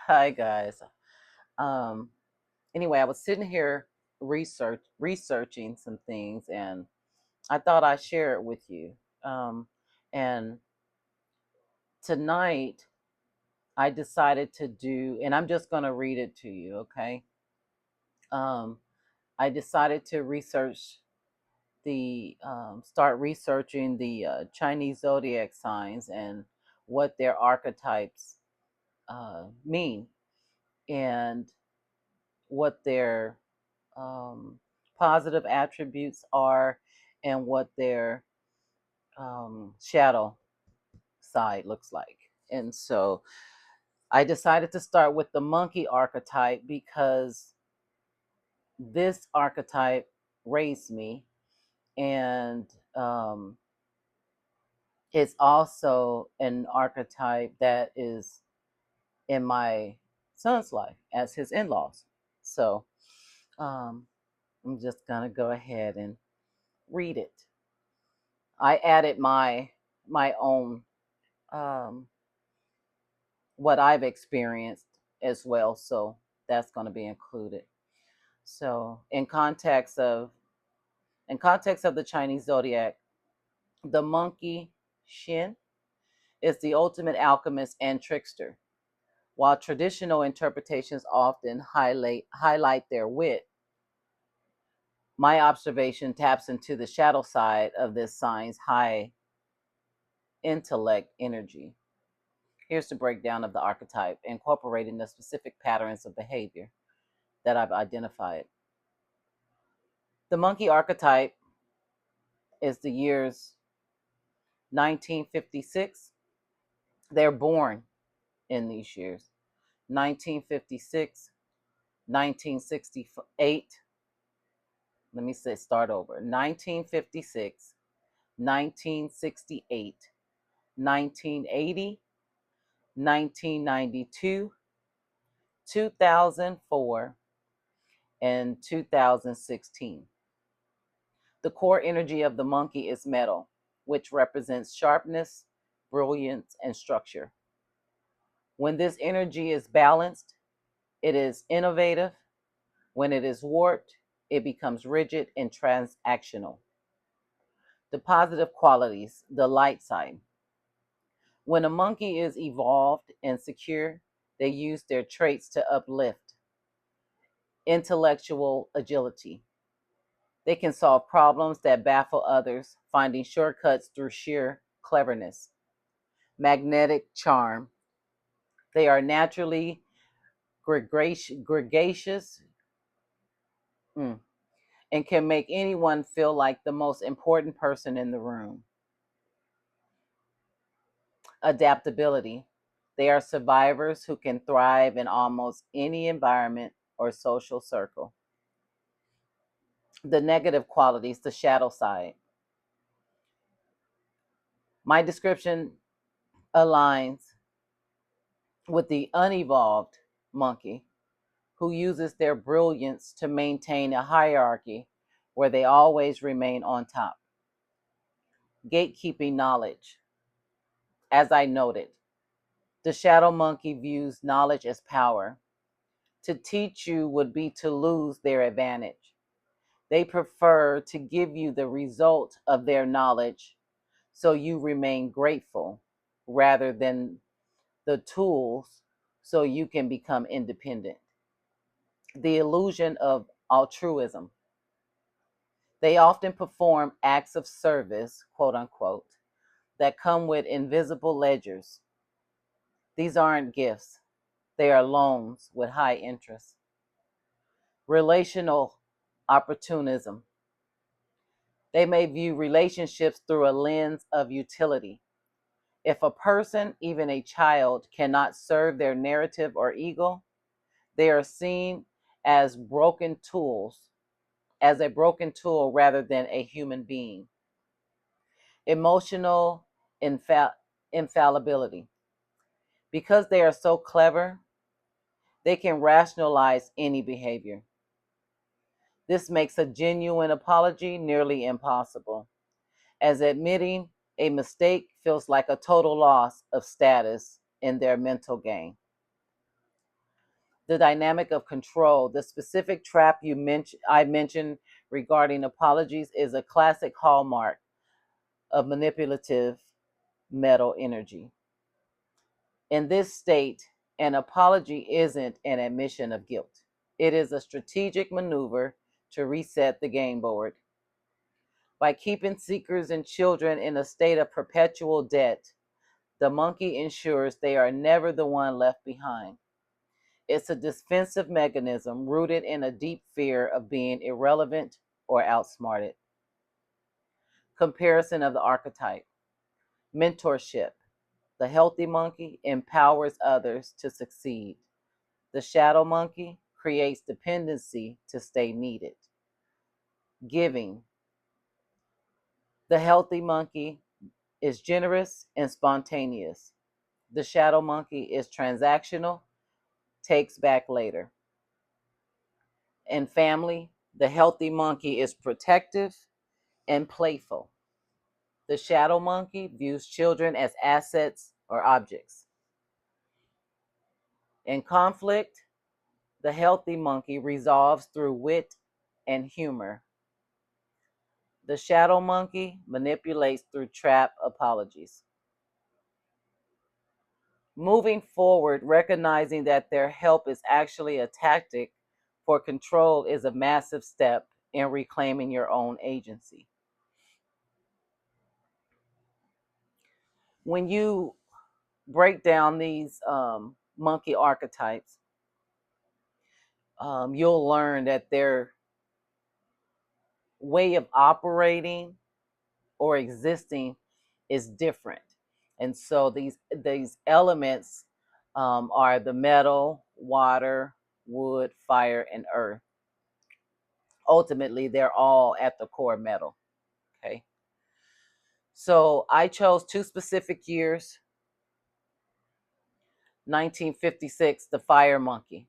Hi guys. Um, anyway, I was sitting here researching some things, and I thought I'd share it with you. And tonight, I decided to do, and I'm just going to read it to you. Okay. Um, I decided to start researching the Chinese zodiac signs and what their archetypes mean, and what their um, positive attributes are, and what their shadow side looks like. And so I decided to start with the monkey archetype because this archetype raised me, and um, it's also an archetype that is in my son's life as his in laws. So um, I'm just going to go ahead and read it. I added my own um, what I've experienced as well, so that's going to be included. So, in context of the Chinese zodiac, the monkey Shin is the ultimate alchemist and trickster. While traditional interpretations often highlight their wit, my observation taps into the shadow side of this sign's high intellect energy. Here's the breakdown of the archetype, incorporating the specific patterns of behavior that I've identified. The monkey archetype is the years 1956. They're born in these years: 1956, 1968. Let me say, start over: 1956, 1968, 1980, 1992, 2004, and 2016. The core energy of the monkey is metal, which represents sharpness, brilliance, and structure. When this energy is balanced, it is innovative. When it is warped, it becomes rigid and transactional. The positive qualities, the light side. When a monkey is evolved and secure, they use their traits to uplift intellectual agility. They can solve problems that baffle others, finding shortcuts through sheer cleverness. Magnetic charm. They are naturally gregarious, mm, and can make anyone feel like the most important person in the room. Adaptability. They are survivors who can thrive in almost any environment or social circle. The negative qualities, the shadow side. My description aligns with the unevolved monkey, who uses their brilliance to maintain a hierarchy where they always remain on top. Gatekeeping knowledge. As I noted, the shadow monkey views knowledge as power. To teach you would be to lose their advantage. They prefer to give you the result of their knowledge so you remain grateful rather than the tools so you can become independent. The illusion of altruism. They often perform acts of service, quote unquote, that come with invisible ledgers. These aren't gifts, they are loans with high interest. Relational opportunism. They may view relationships through a lens of utility. If a person, even a child, cannot serve their narrative or ego, they are seen as as a broken tool rather than a human being. Emotional infallibility. Because they are so clever, they can rationalize any behavior. This makes a genuine apology nearly impossible, as admitting a mistake feels like a total loss of status in their mental game. The dynamic of control. The specific trap I mentioned regarding apologies is a classic hallmark of manipulative metal energy. In this state, an apology isn't an admission of guilt. It is a strategic maneuver to reset the game board. By keeping seekers and children in a state of perpetual debt, the monkey ensures they are never the one left behind. It's a defensive mechanism rooted in a deep fear of being irrelevant or outsmarted. Comparison of the archetype. Mentorship. The healthy monkey empowers others to succeed. The shadow monkey creates dependency to stay needed. Giving. The healthy monkey is generous and spontaneous. The shadow monkey is transactional, takes back later. And family, the healthy monkey is protective and playful. The shadow monkey views children as assets or objects. In conflict, the healthy monkey resolves through wit and humor. The shadow monkey manipulates through trap apologies. Moving forward, recognizing that their help is actually a tactic for control is a massive step in reclaiming your own agency. When you break down these monkey archetypes, you'll learn that their way of operating or existing is different. And so these elements are the metal, water, wood, fire, and earth. Ultimately, they're all at the core metal. Okay. So I chose two specific years. 1956, the fire monkey.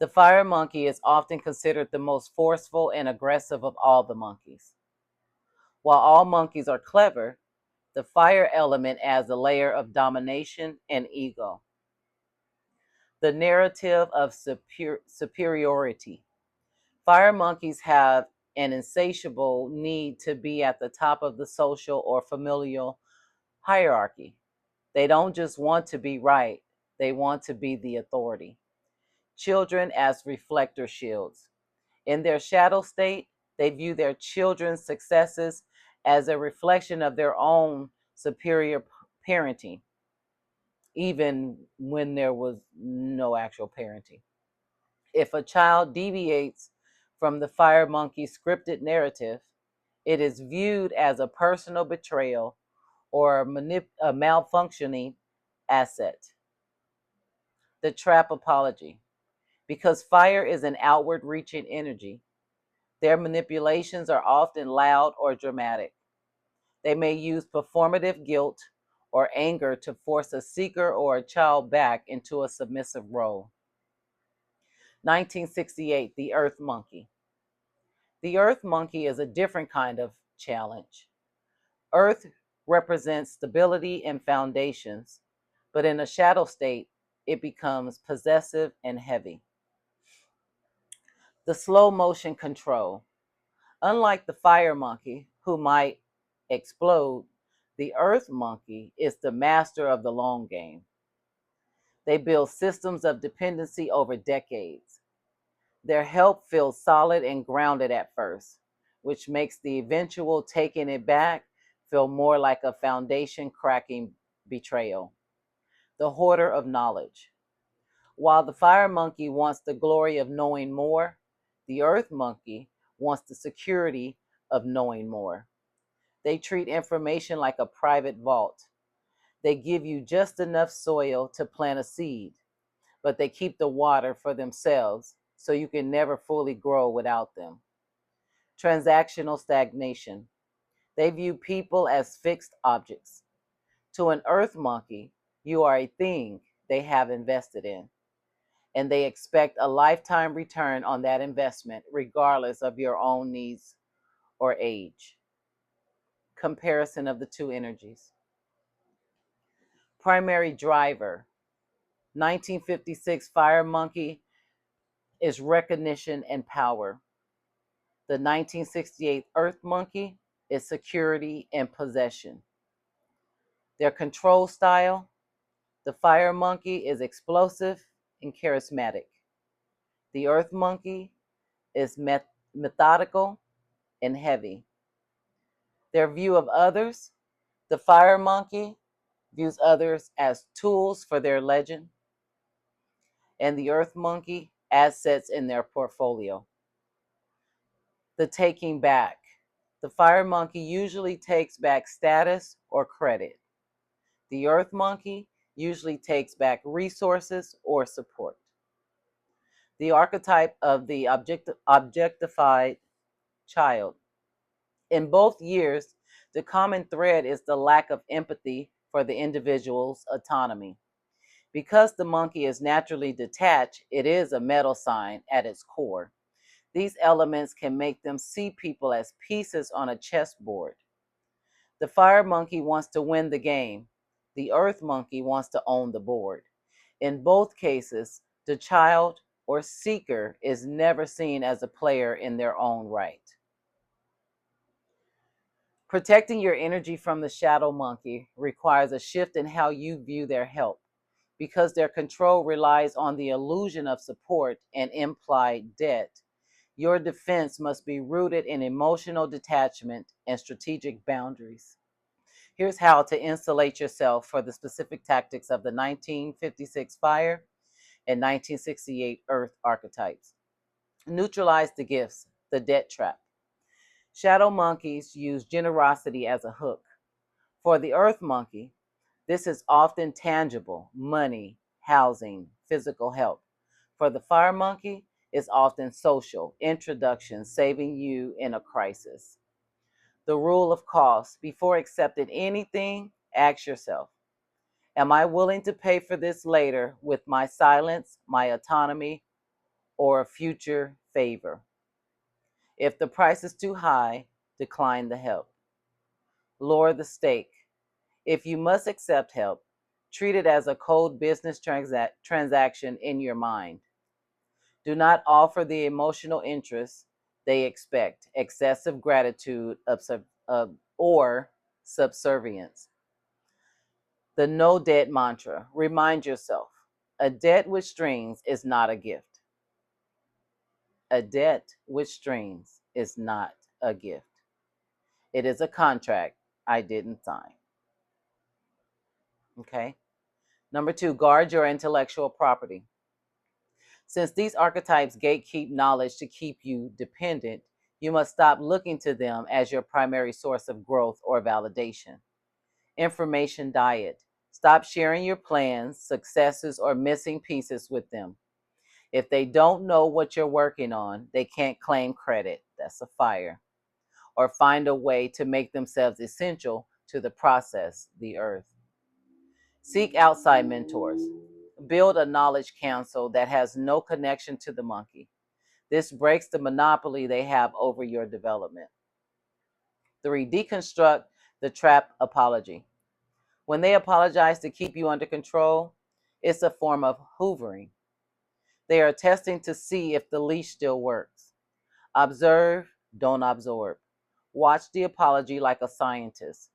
The fire monkey is often considered the most forceful and aggressive of all the monkeys. While all monkeys are clever, the fire element adds a layer of domination and ego. The narrative of superiority. Fire monkeys have an insatiable need to be at the top of the social or familial hierarchy. They don't just want to be right, they want to be the authority. Children as reflector shields. In their shadow state, they view their children's successes as a reflection of their own superior parenting, even when there was no actual parenting. If a child deviates from the fire monkey scripted narrative, it is viewed as a personal betrayal or a malfunctioning asset. The trap apology. Because fire is an outward reaching energy, their manipulations are often loud or dramatic. They may use performative guilt or anger to force a seeker or a child back into a submissive role. 1968, the Earth Monkey. The Earth Monkey is a different kind of challenge. Earth represents stability and foundations, but in a shadow state, it becomes possessive and heavy. The slow motion control. Unlike the fire monkey, who might explode, the earth monkey is the master of the long game. They build systems of dependency over decades. Their help feels solid and grounded at first, which makes the eventual taking it back feel more like a foundation cracking betrayal. The hoarder of knowledge. While the fire monkey wants the glory of knowing more, the earth monkey wants the security of knowing more. They treat information like a private vault. They give you just enough soil to plant a seed, but they keep the water for themselves so you can never fully grow without them. Transactional stagnation. They view people as fixed objects. To an earth monkey, you are a thing they have invested in, and they expect a lifetime return on that investment, regardless of your own needs or age. Comparison of the two energies. Primary driver, 1956 fire monkey is recognition and power. The 1968 earth monkey is security and possession. Their control style: the fire monkey is explosive and charismatic. The earth monkey is methodical and heavy. Their view of others: the fire monkey views others as tools for their legend, and the earth monkey assets in their portfolio. The taking back: the fire monkey usually takes back status or credit. The earth monkey usually takes back resources or support. The archetype of the objectified child: in both years, the common thread is the lack of empathy for the individual's autonomy. Because the monkey is naturally detached, it is a metal sign at its core. These elements can make them see people as pieces on a chessboard. The fire monkey wants to win the game. The earth monkey wants to own the board. In both cases, the child or seeker is never seen as a player in their own right. Protecting your energy from the shadow monkey requires a shift in how you view their help. Because their control relies on the illusion of support and implied debt, your defense must be rooted in emotional detachment and strategic boundaries. Here's how to insulate yourself for the specific tactics of the 1956 fire and 1968 earth archetypes. Neutralize the gifts, the debt trap. Shadow monkeys use generosity as a hook. For the earth monkey, this is often tangible: money, housing, physical help. For the fire monkey, it's often social: introduction, saving you in a crisis. The rule of cost: before accepting anything, ask yourself, am I willing to pay for this later with my silence, my autonomy, or a future favor? If the price is too high, decline the help. Lower the stake. If you must accept help, treat it as a cold business transaction in your mind. Do not offer the emotional interest they expect: excessive gratitude or subservience. The no debt mantra: remind yourself, a debt with strings is not a gift. A debt with strings is not a gift. It is a contract I didn't sign. Okay? Number 2, guard your intellectual property. Since these archetypes gatekeep knowledge to keep you dependent, you must stop looking to them as your primary source of growth or validation. Information diet: stop sharing your plans, successes, or missing pieces with them. If they don't know what you're working on, they can't claim credit. That's a fire. Or find a way to make themselves essential to the process, the earth. Seek outside mentors. Build a knowledge council that has no connection to the monkey. This breaks the monopoly they have over your development. 3, deconstruct the trap apology. When they apologize to keep you under control, it's a form of hoovering. They are testing to see if the leash still works. Observe, don't absorb. Watch the apology like a scientist.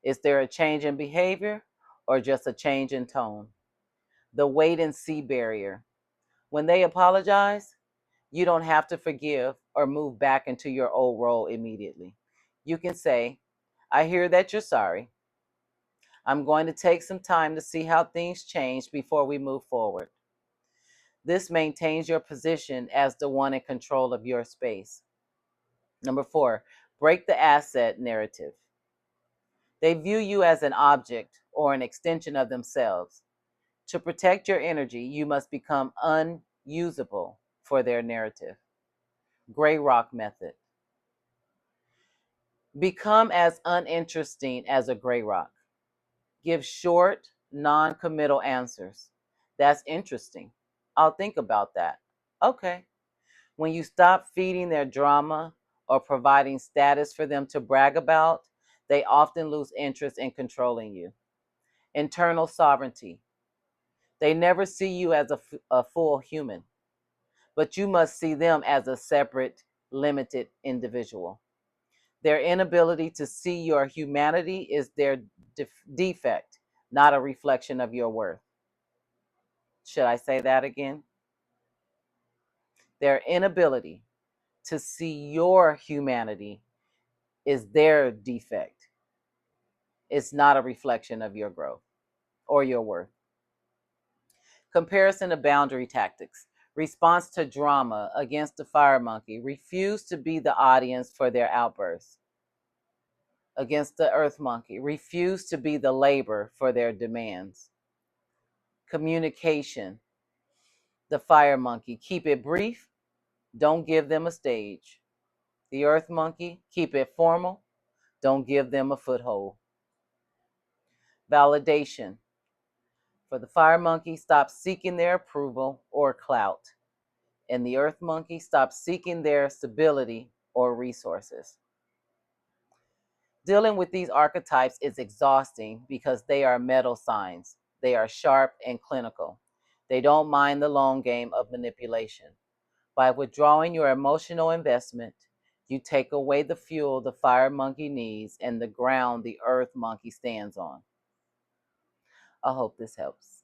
Is there a change in behavior or just a change in tone? The wait and see barrier. When they apologize, you don't have to forgive or move back into your old role immediately. You can say, I hear that you're sorry. I'm going to take some time to see how things change before we move forward. This maintains your position as the one in control of your space. Number 4, break the asset narrative. They view you as an object or an extension of themselves. To protect your energy, you must become unusable for their narrative. Gray rock method. Become as uninteresting as a gray rock. Give short, non-committal answers. That's interesting. I'll think about that. Okay. When you stop feeding their drama or providing status for them to brag about, they often lose interest in controlling you. Internal sovereignty. They never see you as a full human, but you must see them as a separate, limited individual. Their inability to see your humanity is their defect, not a reflection of your worth. Should I say that again? Their inability to see your humanity is their defect. It's not a reflection of your growth or your worth. Comparison of boundary tactics. Response to drama against the fire monkey. Refuse to be the audience for their outbursts. Against the earth monkey. Refuse to be the labor for their demands. Communication. The fire monkey. Keep it brief. Don't give them a stage. The earth monkey. Keep it formal. Don't give them a foothold. Validation. For the fire monkey, stop seeking their approval or clout. And the earth monkey, stop seeking their stability or resources. Dealing with these archetypes is exhausting because they are metal signs. They are sharp and clinical. They don't mind the long game of manipulation. By withdrawing your emotional investment, you take away the fuel the fire monkey needs and the ground the earth monkey stands on. I hope this helps.